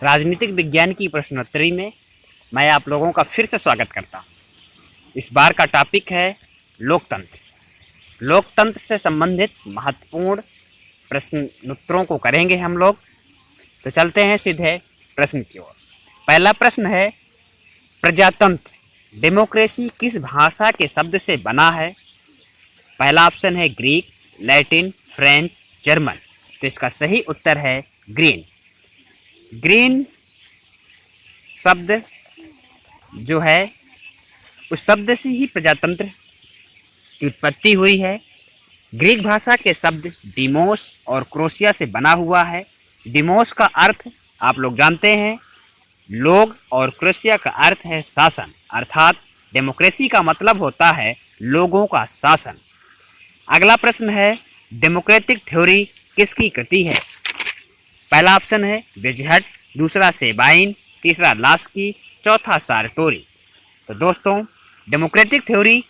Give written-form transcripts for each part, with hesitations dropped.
राजनीतिक विज्ञान की प्रश्नोत्तरी में मैं आप लोगों का फिर से स्वागत करता हूँ। इस बार का टॉपिक है लोकतंत्र। लोकतंत्र से संबंधित महत्वपूर्ण प्रश्नोत्तरों को करेंगे हम लोग। तो चलते हैं सीधे प्रश्न की ओर। पहला प्रश्न है, प्रजातंत्र डेमोक्रेसी किस भाषा के शब्द से बना है? पहला ऑप्शन है ग्रीक, लैटिन, फ्रेंच, जर्मन। तो इसका सही उत्तर है ग्रीन। ग्रीन शब्द जो है उस शब्द से ही प्रजातंत्र की उत्पत्ति हुई है। ग्रीक भाषा के शब्द डिमोस और क्रोशिया से बना हुआ है। डिमोस का अर्थ आप लोग जानते हैं लोग और क्रोशिया का अर्थ है शासन, अर्थात डेमोक्रेसी का मतलब होता है लोगों का शासन। अगला प्रश्न है, डेमोक्रेटिक थ्योरी किसकी कृति है? पहला ऑप्शन है विजहट, दूसरा सेबाइन, तीसरा लास्की, चौथा सार्टोरी। तो दोस्तों, डेमोक्रेटिक थ्योरी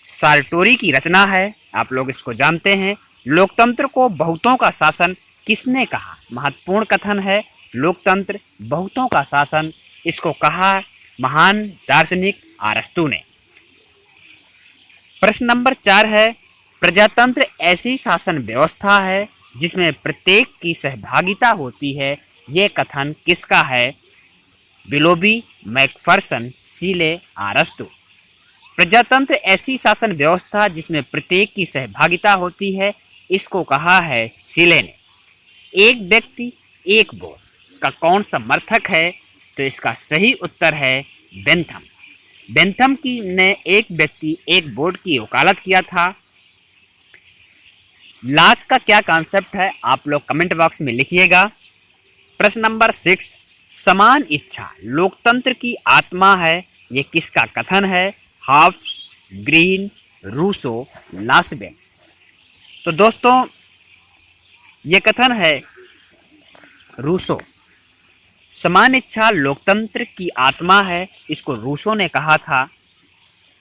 सार्टोरी की रचना है। आप लोग इसको जानते हैं। लोकतंत्र को बहुतों का शासन किसने कहा? महत्वपूर्ण कथन है, लोकतंत्र बहुतों का शासन, इसको कहा महान दार्शनिक अरस्तू ने। प्रश्न नंबर 4 है, प्रजातंत्र ऐसी शासन व्यवस्था है जिसमें प्रत्येक की सहभागिता होती है, ये कथन किसका है? विलोबी, मैकफरसन, सीले, अरस्तू। प्रजातंत्र ऐसी शासन व्यवस्था जिसमें प्रत्येक की सहभागिता होती है, इसको कहा है सीले ने। एक व्यक्ति एक वोट का कौन समर्थक है? तो इसका सही उत्तर है बेंथम। बेंथम की ने एक व्यक्ति एक वोट की वकालत किया था। लाख का क्या कॉन्सेप्ट है आप लोग कमेंट बॉक्स में लिखिएगा। प्रश्न नंबर 6, समान इच्छा लोकतंत्र की आत्मा है, ये किसका कथन है? हाफ्स, ग्रीन, रूसो, लासबेक। तो दोस्तों, ये कथन है रूसो। समान इच्छा लोकतंत्र की आत्मा है, इसको रूसो ने कहा था।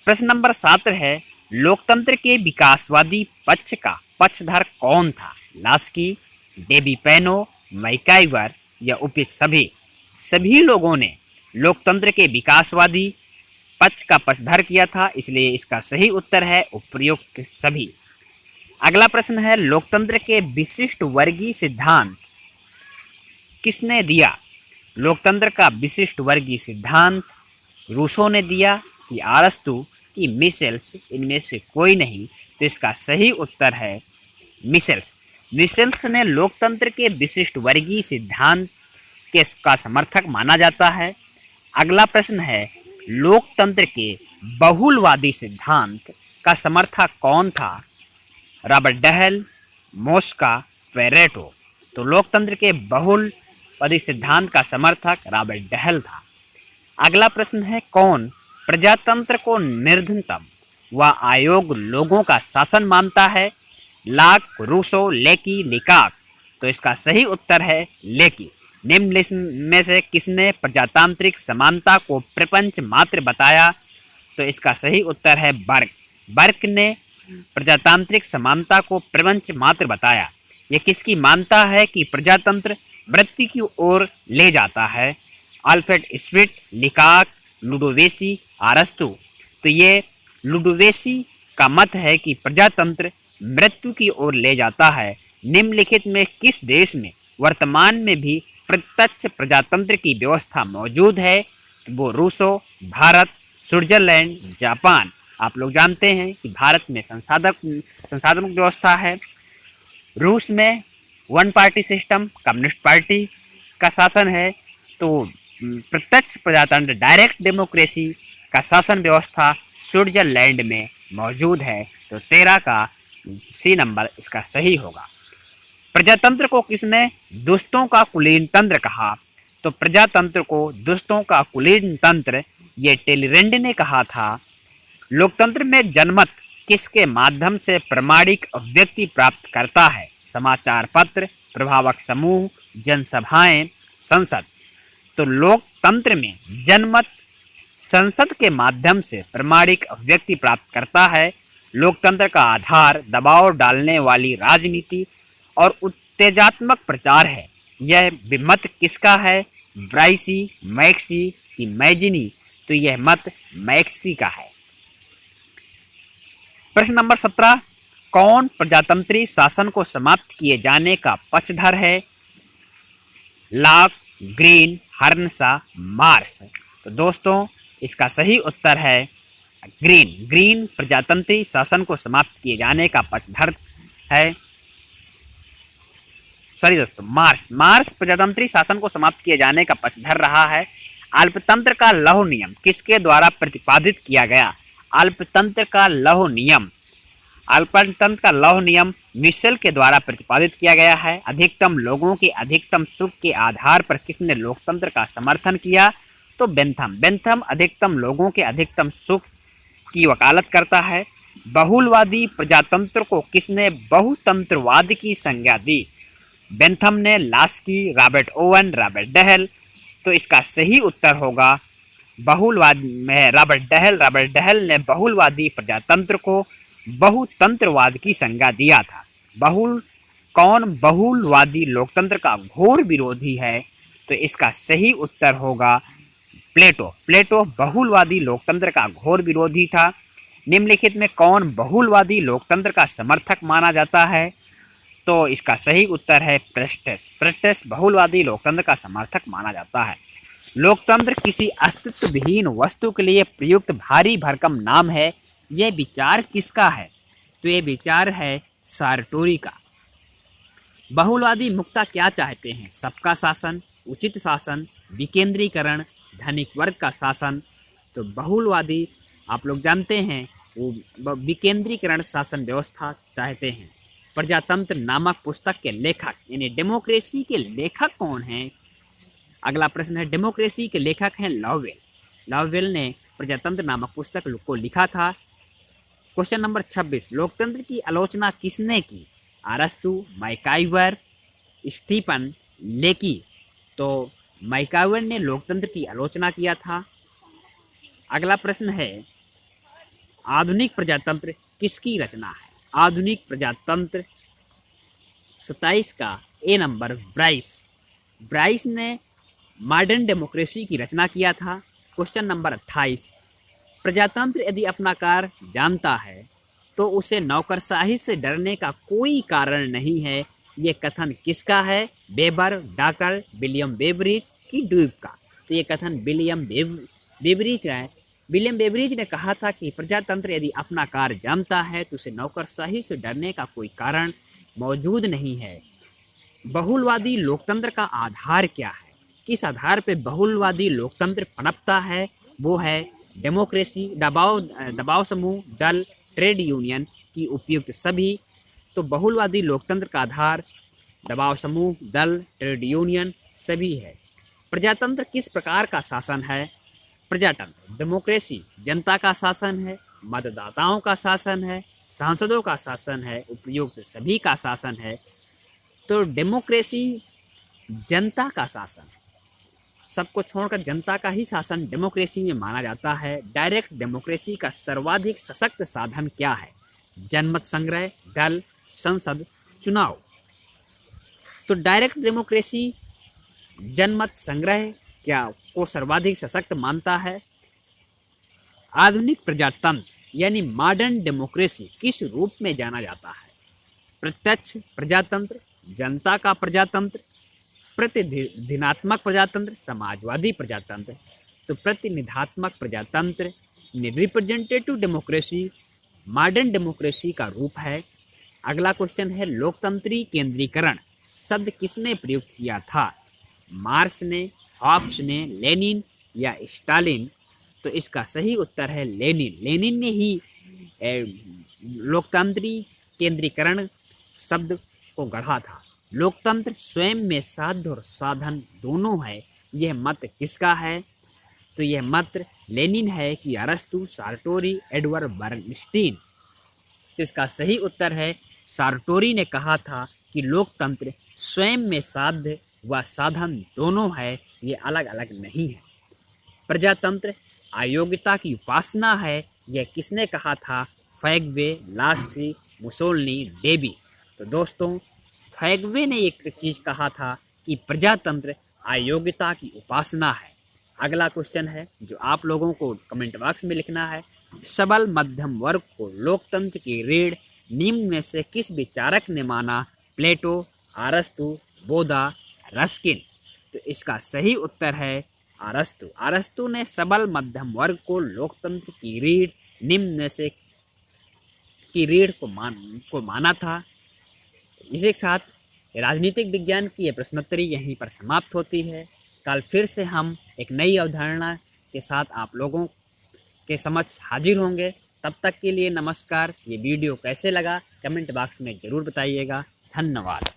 प्रश्न नंबर 7 है, लोकतंत्र के विकासवादी पक्ष का पक्षधर कौन था? लास्की, डेबी पैनो, मैकाइवर या उपयुक्त सभी? सभी लोगों ने लोकतंत्र के विकासवादी पक्ष का पक्षधर किया था, इसलिए इसका सही उत्तर है उपयुक्त सभी। अगला प्रश्न है, लोकतंत्र के विशिष्ट वर्गीय सिद्धांत किसने दिया? लोकतंत्र का विशिष्ट वर्गीय सिद्धांत रूसो ने दिया कि अरस्तू कि मिशेल्स, इनमें से कोई नहीं। तो इसका सही उत्तर है मिशेल्स। मिशेल्स ने लोकतंत्र के विशिष्ट वर्गीय सिद्धांत के का समर्थक माना जाता है। अगला प्रश्न है, लोकतंत्र के बहुलवादी सिद्धांत का समर्थक कौन था? Robert Dahl, Mosca, Pareto. तो लोकतंत्र के बहुलवादी सिद्धांत का समर्थक रॉबर्ट डहल था। अगला प्रश्न है, कौन प्रजातंत्र को निर्धनतम व आयोग लोगों का शासन मानता है? लाक, रूसो, लेकी, लिकाक। तो इसका सही उत्तर है लेकी। निम्नलिखित में से किसने प्रजातांत्रिक समानता को प्रपंच मात्र बताया? तो इसका सही उत्तर है बर्क। बर्क ने प्रजातांत्रिक समानता को प्रपंच मात्र बताया। यह किसकी मानता है कि प्रजातंत्र मृत्यु की ओर ले जाता है? अल्फ्रेड स्पिट, लिकाक, लुडोवेसी, अरस्तू। तो ये लुडोवेसी का मत है कि प्रजातंत्र मृत्यु की ओर ले जाता है। निम्नलिखित में किस देश में वर्तमान में भी प्रत्यक्ष प्रजातंत्र की व्यवस्था मौजूद है? वो रूसो, भारत, स्विट्जरलैंड, जापान। आप लोग जानते हैं कि भारत में संसाधन व्यवस्था है। रूस में one party system, communist party का शासन है। तो प्रत्यक्ष प्रजातंत्र, डायरेक्ट डेमोक्रेसी का शासन व्यवस्था स्विट्जरलैंड में मौजूद है। तो 13 का सी नंबर इसका सही होगा। प्रजातंत्र को किसने दुष्टों का कुलीन तंत्र कहा? तो प्रजातंत्र को दुष्टों का कुलीन तंत्र ये टेलीरेंड ने कहा था। लोकतंत्र में जनमत किसके माध्यम से प्रामाणिक अभिव्यक्ति प्राप्त करता है? समाचार पत्र, प्रभावक समूह, जनसभाएं, संसद। तो लोकतंत्र में जनमत संसद के माध्यम से प्रामाणिक अभिव्यक्ति प्राप्त करता है। लोकतंत्र का आधार दबाव डालने वाली राजनीति और उत्तेजात्मक प्रचार है। यह विमत किसका है? व्राइसी, मैक्सी कि मैजिनी? तो यह मत मैक्सी का है। प्रश्न नंबर 17, कौन प्रजातंत्री शासन को समाप्त किए जाने का पक्षधर है? लॉक, ग्रीन, हर्नसा, मार्स? तो दोस्तों इसका सही उत्तर है ग्रीन। ग्रीन प्रजातंत्री शासन को समाप्त किए जाने का पक्षधर है। सॉरी दोस्तों, मार्स। मार्स प्रजातंत्री शासन को समाप्त किए जाने का पक्षधर रहा है। अल्पतंत्र का लौह नियम किसके द्वारा प्रतिपादित किया गया? अल्पतंत्र का लौह नियम, अल्पतंत्र का लौह नियम मिशेल के द्वारा प्रतिपादित किया गया है। अधिकतम लोगों के अधिकतम सुख के आधार पर किसने लोकतंत्र का समर्थन किया? तो बेंथम। बेंथम अधिकतम लोगों के अधिकतम सुख की वकालत करता है। बहुलवादी प्रजातंत्र को किसने बहुतंत्रवाद की संज्ञा दी? बेंथम ने, Laski, Robert Owen, Robert Dahl? तो इसका सही उत्तर होगा बहुलवाद में रॉबर्ट डहल। रॉबर्ट डहल ने बहुलवादी प्रजातंत्र को बहुतंत्रवाद की संज्ञा दिया था। कौन बहुलवादी लोकतंत्र का घोर विरोधी है? तो इसका सही उत्तर होगा प्लेटो। प्लेटो बहुलवादी लोकतंत्र का घोर विरोधी था। निम्नलिखित में कौन बहुलवादी लोकतंत्र का समर्थक माना जाता है? तो इसका सही उत्तर है प्रेस्टेस। प्रेस्टेस बहुलवादी लोकतंत्र का समर्थक माना जाता है। लोकतंत्र किसी अस्तित्व विहीन वस्तु के लिए प्रयुक्त भारी भरकम नाम है। यह विचार किसका है? तो यह विचार है सारटोरी का। बहुलवादी मुक्ता क्या चाहते हैं? सबका शासन, उचित शासन, विकेंद्रीकरण, धनिक वर्ग का शासन? तो बहुलवादी आप लोग जानते हैं वो विकेंद्रीकरण शासन व्यवस्था चाहते हैं। प्रजातंत्र नामक पुस्तक के लेखक यानी डेमोक्रेसी के लेखक कौन हैं? अगला प्रश्न है, डेमोक्रेसी के लेखक हैं लॉवेल। लॉवेल ने प्रजातंत्र नामक पुस्तक को लिखा था। क्वेश्चन नंबर 26, लोकतंत्र की आलोचना किसने की? अरस्तु, मैकाइवर, स्टीफन लेकी? तो मैकाइवर ने लोकतंत्र की आलोचना किया था। अगला प्रश्न है, आधुनिक प्रजातंत्र किसकी रचना है? आधुनिक प्रजातंत्र 27 का ए नंबर व्राइस। व्राइस ने मॉडर्न डेमोक्रेसी की रचना किया था। क्वेश्चन नंबर 28, प्रजातंत्र यदि अपना कार्य जानता है तो उसे नौकरशाही से डरने का कोई कारण नहीं है। ये कथन किसका है? वेबर, डॉक्टर विलियम बेवरिज की ड्यूब का? तो ये कथन विलियम बेवरिज है। विलियम बेवरिज ने कहा था कि प्रजातंत्र यदि अपना कार्य जानता है तो उसे नौकरशाही से डरने का कोई कारण मौजूद नहीं है। बहुलवादी लोकतंत्र का आधार क्या है? किस आधार पर बहुलवादी लोकतंत्र पनपता है? वो है डेमोक्रेसी, दबाव समूह, दल, ट्रेड यूनियन की उपयुक्त सभी। तो बहुलवादी लोकतंत्र का आधार दबाव समूह, दल, ट्रेड यूनियन सभी है। प्रजातंत्र किस प्रकार का शासन है? प्रजातंत्र डेमोक्रेसी जनता का शासन है, मतदाताओं का शासन है, सांसदों का शासन है, उपयुक्त सभी का शासन है। तो डेमोक्रेसी जनता का शासन है, सबको छोड़कर जनता का ही शासन डेमोक्रेसी में माना जाता है। डायरेक्ट डेमोक्रेसी का सर्वाधिक सशक्त साधन क्या है? जनमत संग्रह, दल, संसद, चुनाव? तो डायरेक्ट डेमोक्रेसी जनमत संग्रह क्या को सर्वाधिक सशक्त मानता है। आधुनिक प्रजातंत्र यानी मॉडर्न डेमोक्रेसी किस रूप में जाना जाता है? प्रत्यक्ष प्रजातंत्र, जनता का प्रजातंत्र, प्रतिनिधात्मक प्रजातंत्र, समाजवादी प्रजातंत्र? तो प्रतिनिधात्मक प्रजातंत्र रिप्रेजेंटेटिव डेमोक्रेसी मॉडर्न डेमोक्रेसी का रूप है। अगला क्वेश्चन है, लोकतंत्री केंद्रीकरण शब्द किसने प्रयुक्त किया था? मार्क्स ने, हॉब्स ने, लेनिन या स्टालिन? तो इसका सही उत्तर है लेनिन। लेनिन ने ही लोकतंत्री केंद्रीकरण शब्द को गढ़ा था। लोकतंत्र स्वयं में साध्य और साधन दोनों है, यह मत किसका है? तो यह मत लेनिन है कि अरस्तु, सार्टोरी, एडवर्ड बर्नस्टीन? तो इसका सही उत्तर है सार्टोरी ने कहा था कि लोकतंत्र स्वयं में साध्य व साधन दोनों है, ये अलग अलग नहीं है। प्रजातंत्र अयोग्यता की उपासना है, यह किसने कहा था? फैगवे, लास्टी, मुसोलिनी, डेबी? तो दोस्तों फैगवे ने एक चीज़ कहा था कि प्रजातंत्र अयोग्यता की उपासना है। अगला क्वेश्चन है जो आप लोगों को कमेंट बॉक्स में लिखना है, सबल मध्यम वर्ग को लोकतंत्र की रीढ़ निम्न में से किस विचारक ने माना? प्लेटो, अरस्तु, बोधा, रस्किन। तो इसका सही उत्तर है अरस्तु। अरस्तु ने सबल मध्यम वर्ग को लोकतंत्र की रीढ़ निम्न में से की रीढ़ को माना था। इसी के साथ राजनीतिक विज्ञान की यह प्रश्नोत्तरी यहीं पर समाप्त होती है। कल फिर से हम एक नई अवधारणा के साथ आप लोगों के समक्ष हाजिर होंगे। तब तक के लिए नमस्कार। ये वीडियो कैसे लगा कमेंट बॉक्स में ज़रूर बताइएगा। धन्यवाद।